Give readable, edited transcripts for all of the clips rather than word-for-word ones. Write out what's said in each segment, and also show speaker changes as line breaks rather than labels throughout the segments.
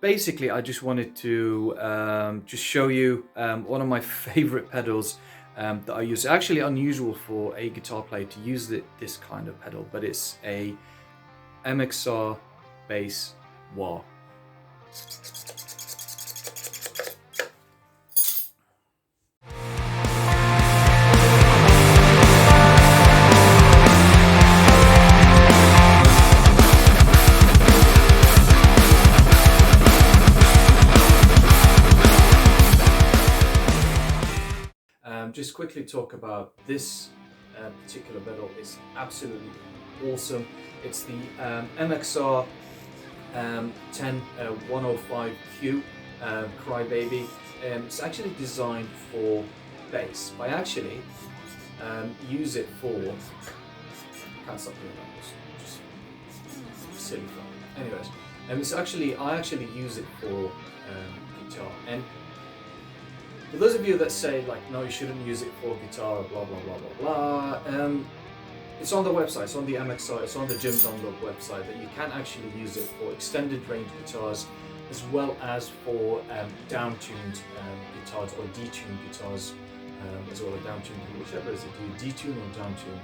basically, I just wanted to just show you one of my favorite pedals that I use. Actually unusual for a guitar player to use this kind of pedal, but it's a MXR Bass Wah. Just quickly talk about this particular pedal. It's absolutely awesome. It's the MXR 10105Q Crybaby. It's actually designed for bass. I actually use it for. Can't stop doing that. Just silly fun. Anyways, it's actually I actually use it for guitar. And for those of you that say like, no, you shouldn't use it for guitar, blah blah blah blah blah, it's on the website, it's on the MXR, it's on the Jim Dunlop website that you can actually use it for extended range guitars, as well as for down-tuned guitars or detuned guitars, as well as down-tuned, whichever is it, do you detune or down-tune?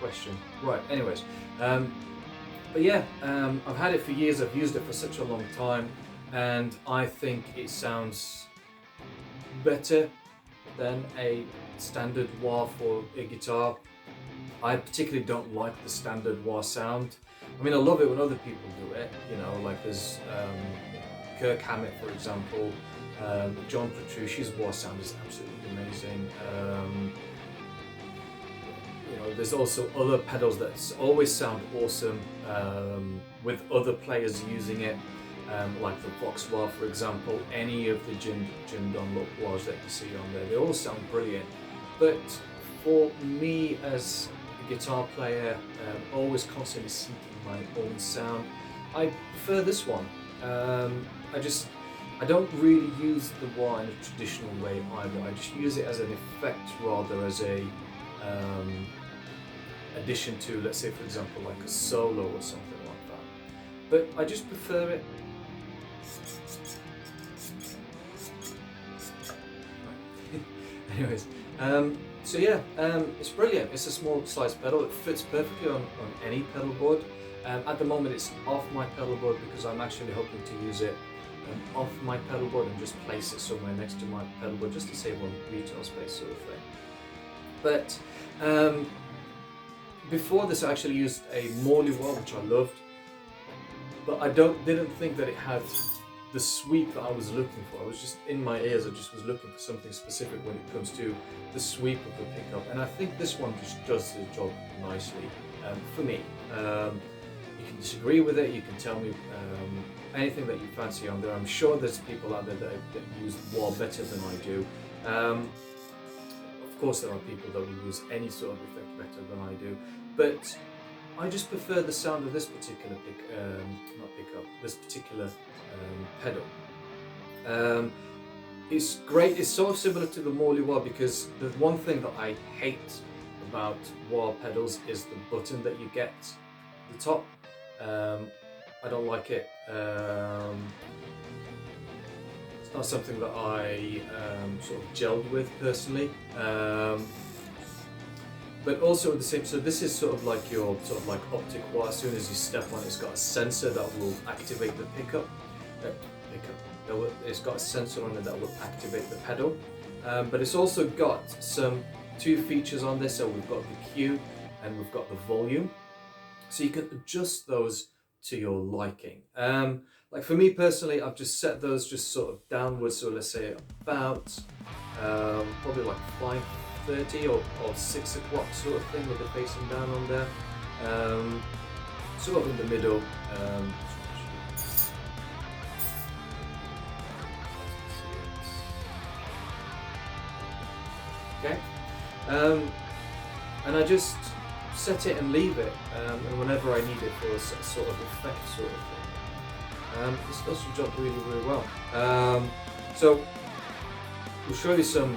Question. Right. Anyways, but yeah, I've had it for years. I've used it for such a long time. And I think it sounds better than a standard wah for a guitar. I particularly don't like the standard wah sound. I mean, I love it when other people do it, you know, like there's Kirk Hammett, for example, John Petrucci's wah sound is absolutely amazing. You know, there's also other pedals that always sound awesome with other players using it. Like the Vox Wah, for example, any of the Jim Dunlop Wahs that you see on there, they all sound brilliant. But for me as a guitar player, always constantly seeking my own sound, I prefer this one. I don't really use the wah in a traditional way either. I just use it as an effect rather as a addition to, let's say for example, like a solo or something like that. But I just prefer it. Anyways, so yeah, it's brilliant. It's a small size pedal. It fits perfectly on any pedal board. At the moment it's off my pedal board because I'm actually hoping to use it off my pedal board and just place it somewhere next to my pedal board just to save on retail space sort of thing. But before this I actually used a Morley Wah, which I loved, but I didn't think that it had the sweep that I was looking for. I was just in my ears, I just was looking for something specific when it comes to the sweep of the pickup, and I think this one just does the job nicely for me. You can disagree with it, you can tell me anything that you fancy on there. I'm sure there's people out there that use wah better than I do. Of course there are people that will use any sort of effect better than I do, but I just prefer the sound of this particular this particular pedal. It's great. It's sort of similar to the Morley Wah because the one thing that I hate about wah pedals is the button that you get at the top. I don't like it. It's not something that I sort of gelled with personally. But also at the same, so this is sort of like your optic wah. As soon as you step on it, it's got a sensor that will activate the pickup. It's got a sensor on it that will activate the pedal. But it's also got two features on this. So we've got the Q and we've got the volume. So you can adjust those to your liking. Like for me personally, I've just set those just sort of downwards. So let's say about probably like 5:30 or 6 o'clock sort of thing with the facing down on there. Sort of in the middle. Okay. And I just set it and leave it, and whenever I need it for a sort of effect sort of thing. This does the job really, really well. So we'll show you some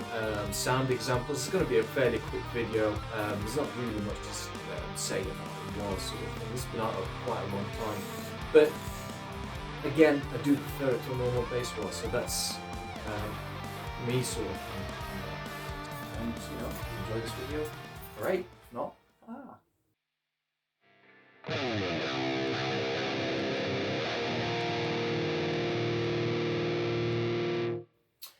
sound examples. It's going to be a fairly quick video. There's not really much to say about the wah sort of thing. It's been out for quite a long time. But Again, I do prefer it to a normal bass wah, so that's me sort of. And you know, if you enjoy this video, great. If not,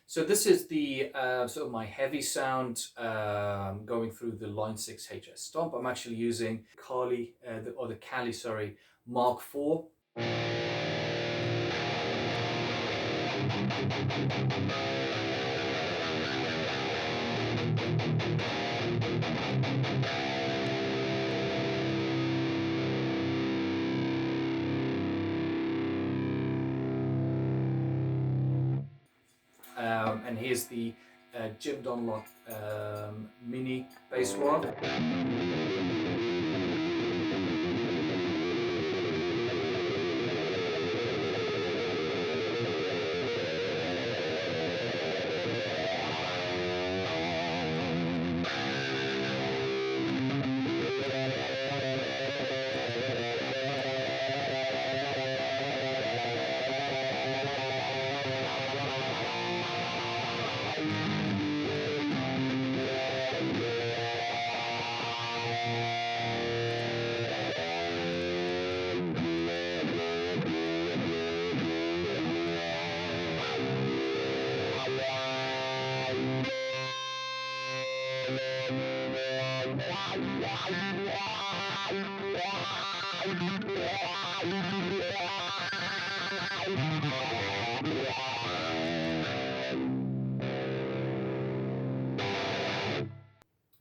So this is the sort of my heavy sound going through the Line 6 HS Stomp. I'm actually using the Cali, sorry, Mark IV. And here's the Dunlop Mini Bass Wah.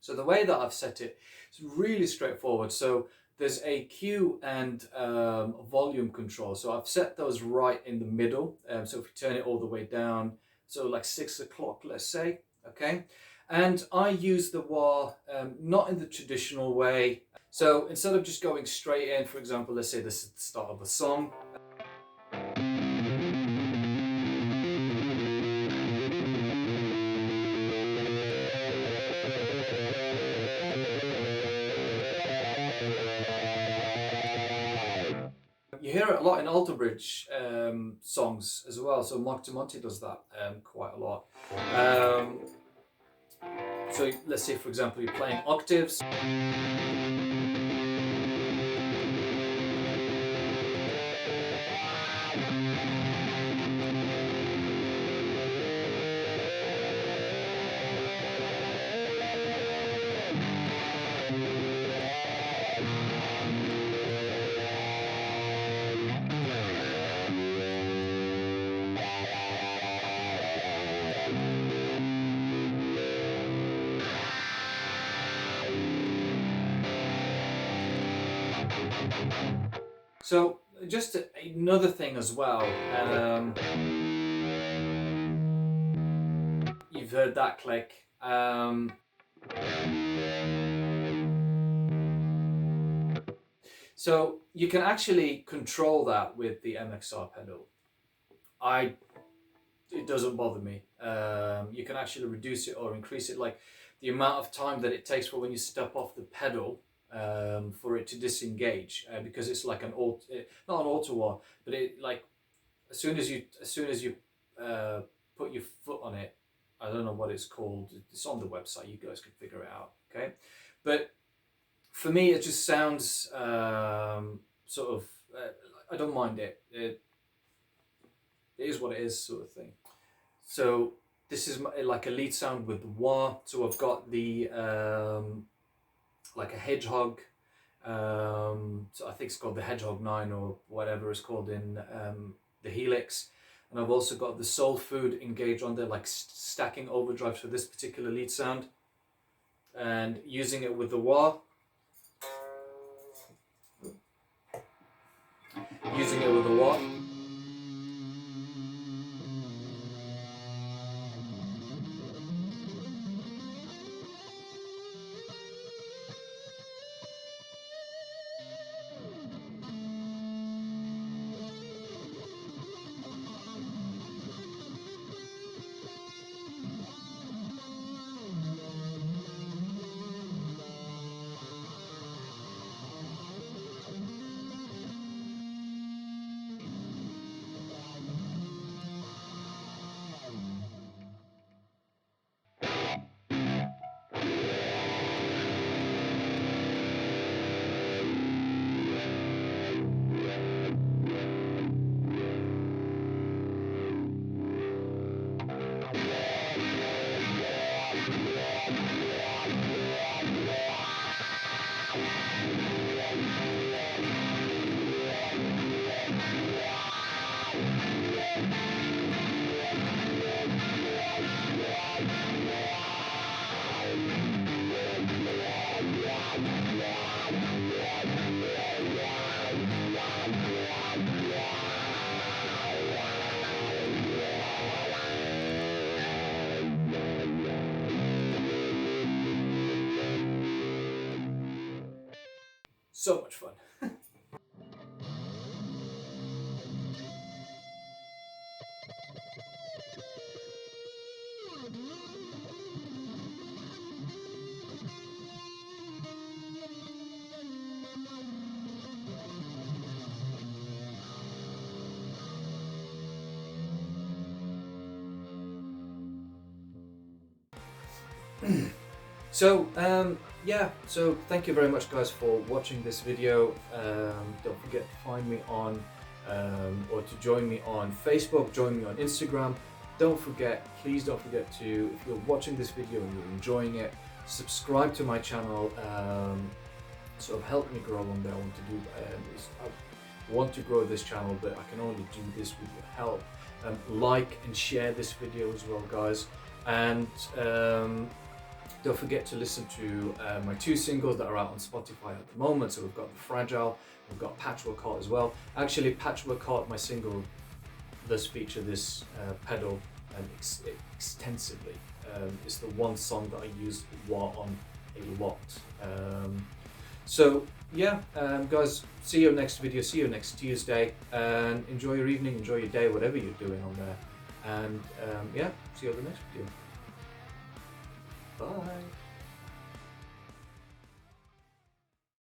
So the way that I've set it is really straightforward. So there's a Q and volume control. So I've set those right in the middle. So if you turn it all the way down, so like 6 o'clock, let's say, okay? And I use the wah not in the traditional way. So instead of just going straight in, for example, let's say this is the start of a song. You hear it a lot in Alter Bridge songs as well. So Mark Tremonti does that quite a lot. So let's say, for example, you're playing octaves. So just another thing as well, you've heard that click. So you can actually control that with the MXR pedal. It doesn't bother me. You can actually reduce it or increase it, like the amount of time that it takes for when you step off the pedal for it to disengage, because it's like not an auto wah, but it like as soon as you put your foot on it, I don't know what it's called. It's on the website. You guys can figure it out. Okay, but for me, it just sounds sort of. I don't mind it. It is what it is, sort of thing. So this is like a lead sound with the wah. So I've got the like a hedgehog. So I think it's called the Hedgehog 9 or whatever it's called in the Helix. And I've also got the Soul Food engaged on there, like stacking overdrives for this particular lead sound. And using it with the wah. Using it with the wah. So much fun. So yeah, so thank you very much guys for watching this video. Don't forget to find me on or to join me on Facebook, join me on Instagram. Don't forget, please don't forget to, if you're watching this video and you're enjoying it, subscribe to my channel. Sort of help me grow on there. I want to grow this channel, but I can only do this with your help. Like and share this video as well guys, and don't forget to listen to my 2 singles that are out on Spotify at the moment. So we've got The Fragile, we've got Patchwork Heart as well. Actually, Patchwork Heart, my single, does feature this pedal extensively. It's the one song that I use wah on a lot. So yeah, guys, see you next video, see you next Tuesday, and enjoy your evening, enjoy your day, whatever you're doing on there. And yeah, see you on the next video. Bye.